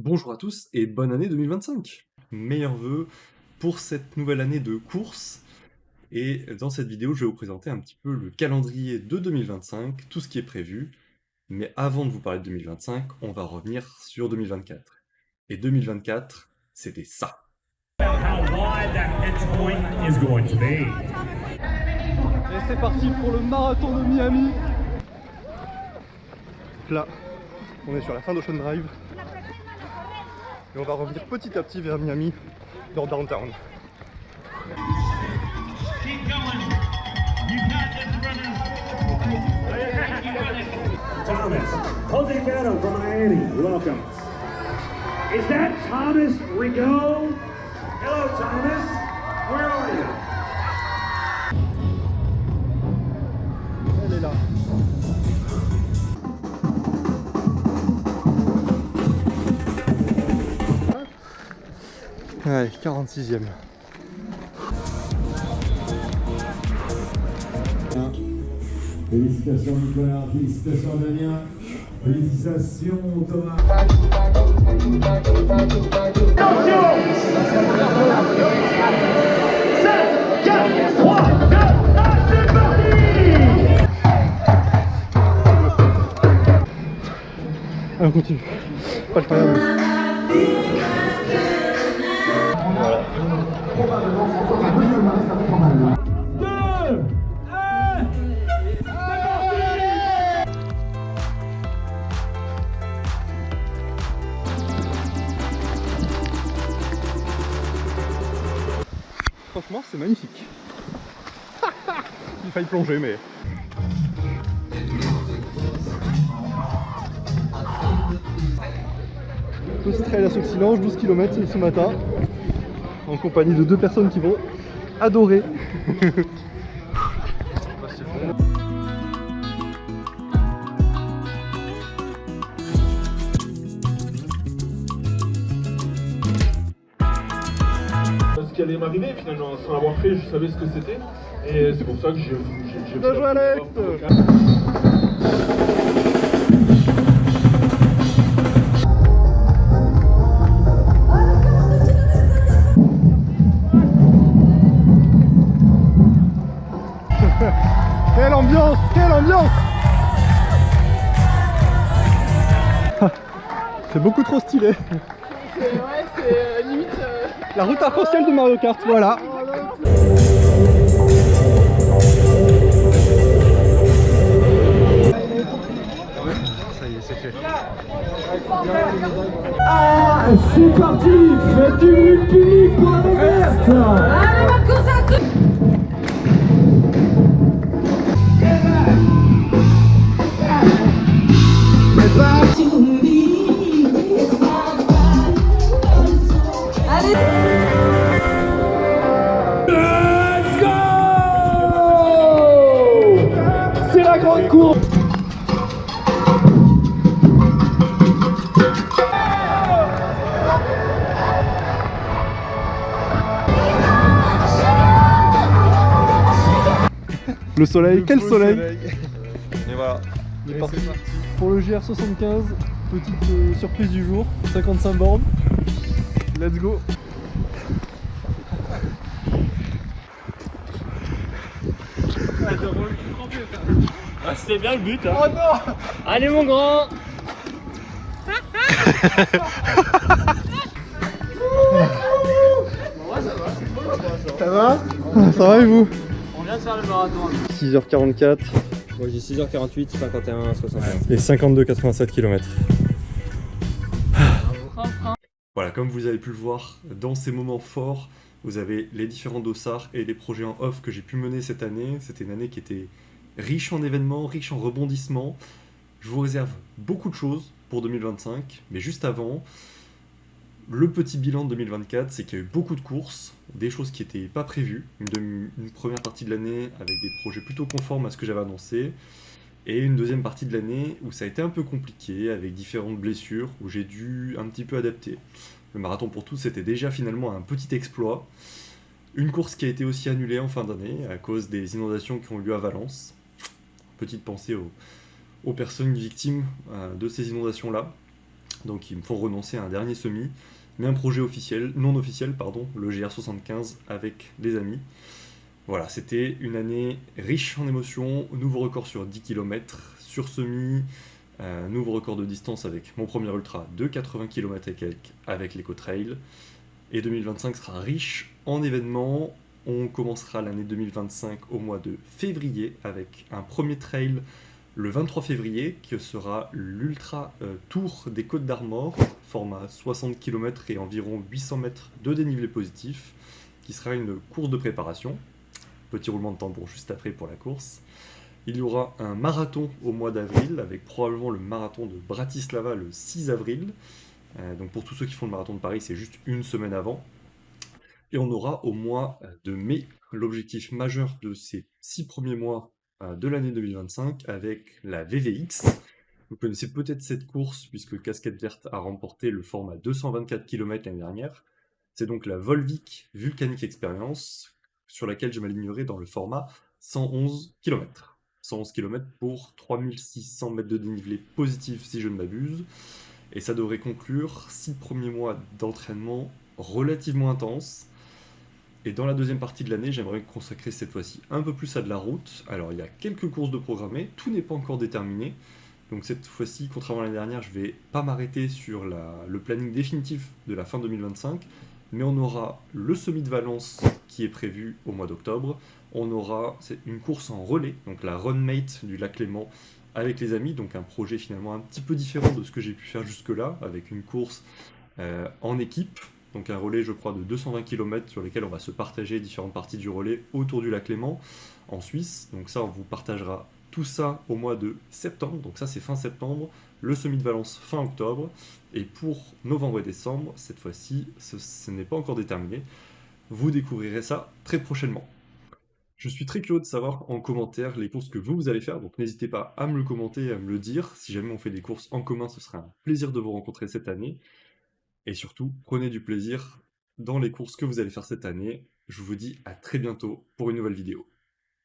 Bonjour à tous et bonne année 2025. Meilleurs vœux pour cette nouvelle année de course. Et dans cette vidéo, je vais vous présenter un petit peu le calendrier de 2025, tout ce qui est prévu. Mais avant de vous parler de 2025, on va revenir sur 2024. Et 2024, c'était ça. Et c'est parti pour le marathon de Miami. Là, on est sur la fin d'Ocean Drive. Et on va revenir petit à petit vers Miami, dans Downtown. Thomas, Jose Vero from Miami, welcome. Is that Thomas Rigaud? Hello, Thomas. Where are you? Elle est là. Ouais, 46e. Félicitations Nicolas, félicitations Damien, félicitations Thomas. Allez, on continue. Pas le temps. Franchement, c'est magnifique. Il faille plonger, mais... Petit trail à Sauxillange, 12 km ce matin, en compagnie de deux personnes qui vont adorer. Ce qui allait m'arriver finalement, sans l'avoir fait, je savais ce que c'était. Et c'est pour ça que j'ai Bien joué, Alex. Quelle ambiance! Quelle ambiance! C'est beaucoup trop stylé. C'est limite. La route arc-en-ciel de Mario Kart, voilà. Ça y est, c'est fait. Ah, c'est parti, faites du bruit public pour la verte. Allez, votre course à tout. Allez. Let's go. C'est la grande course. Le soleil, quel soleil! Et voilà. Il est parti pour le GR75, petite surprise du jour, 55 bornes. Let's go! C'était bien le but hein. Oh non. Allez mon grand. Ça va? Ça va et vous? On vient de faire le marathon. 6h44 Moi j'ai 6h48, 51, 61. et 52,87 km. Voilà, comme vous avez pu le voir, dans ces moments forts, vous avez les différents dossards et les projets en off que j'ai pu mener cette année. C'était une année qui était riche en événements, riche en rebondissements. Je vous réserve beaucoup de choses pour 2025, mais juste avant, le petit bilan de 2024, c'est qu'il y a eu beaucoup de courses, des choses qui n'étaient pas prévues, une première partie de l'année avec des projets plutôt conformes à ce que j'avais annoncé, et une deuxième partie de l'année où ça a été un peu compliqué, avec différentes blessures, où j'ai dû un petit peu adapter. Le marathon pour tous, c'était déjà finalement un petit exploit. Une course qui a été aussi annulée en fin d'année à cause des inondations qui ont eu lieu à Valence. Petite pensée aux personnes victimes de ces inondations-là. Donc ils me font renoncer à un dernier semi, mais un projet officiel, non officiel, pardon, le GR75 avec les amis. Voilà, c'était une année riche en émotions, nouveau record sur 10 km, sur semi, nouveau record de distance avec mon premier ultra de 80 km et quelques avec l'EcoTrail. Et 2025 sera riche en événements. On commencera l'année 2025 au mois de février avec un premier trail le 23 février qui sera l'Ultra Tour des Côtes d'Armor, format 60 km et environ 800 mètres de dénivelé positif, qui sera une course de préparation. Petit roulement de tambour juste après pour la course. Il y aura un marathon au mois d'avril, avec probablement le marathon de Bratislava le 6 avril. Donc pour tous ceux qui font le marathon de Paris, c'est juste une semaine avant. Et on aura au mois de mai l'objectif majeur de ces 6 premiers mois de l'année 2025 avec la VVX. Vous connaissez peut-être cette course puisque Casquette Verte a remporté le format 224 km l'année dernière. C'est donc la Volvic Vulcanic Experience sur laquelle je m'alignerai dans le format 111 km. 111 km pour 3600 mètres de dénivelé positif si je ne m'abuse. Et ça devrait conclure 6 premiers mois d'entraînement relativement intenses. Et dans la deuxième partie de l'année, j'aimerais consacrer cette fois-ci un peu plus à de la route. Alors il y a quelques courses de programmées, tout n'est pas encore déterminé. Donc cette fois-ci, contrairement à l'année dernière, je ne vais pas m'arrêter sur le planning définitif de la fin 2025, mais on aura le Semi de Valence qui est prévu au mois d'octobre. On aura une course en relais, donc la Runmate du Lac Léman avec les amis, donc un projet finalement un petit peu différent de ce que j'ai pu faire jusque-là, avec une course en équipe, donc un relais je crois de 220 km sur lesquels on va se partager différentes parties du relais autour du Lac Léman en Suisse. Donc ça on vous partagera tout ça au mois de septembre, donc ça c'est fin septembre, le Semi de Valence fin octobre, et pour novembre et décembre, cette fois-ci, ce n'est pas encore déterminé, vous découvrirez ça très prochainement. Je suis très curieux de savoir en commentaire les courses que vous allez faire, donc n'hésitez pas à me le commenter et à me le dire. Si jamais on fait des courses en commun, ce sera un plaisir de vous rencontrer cette année. Et surtout, prenez du plaisir dans les courses que vous allez faire cette année. Je vous dis à très bientôt pour une nouvelle vidéo.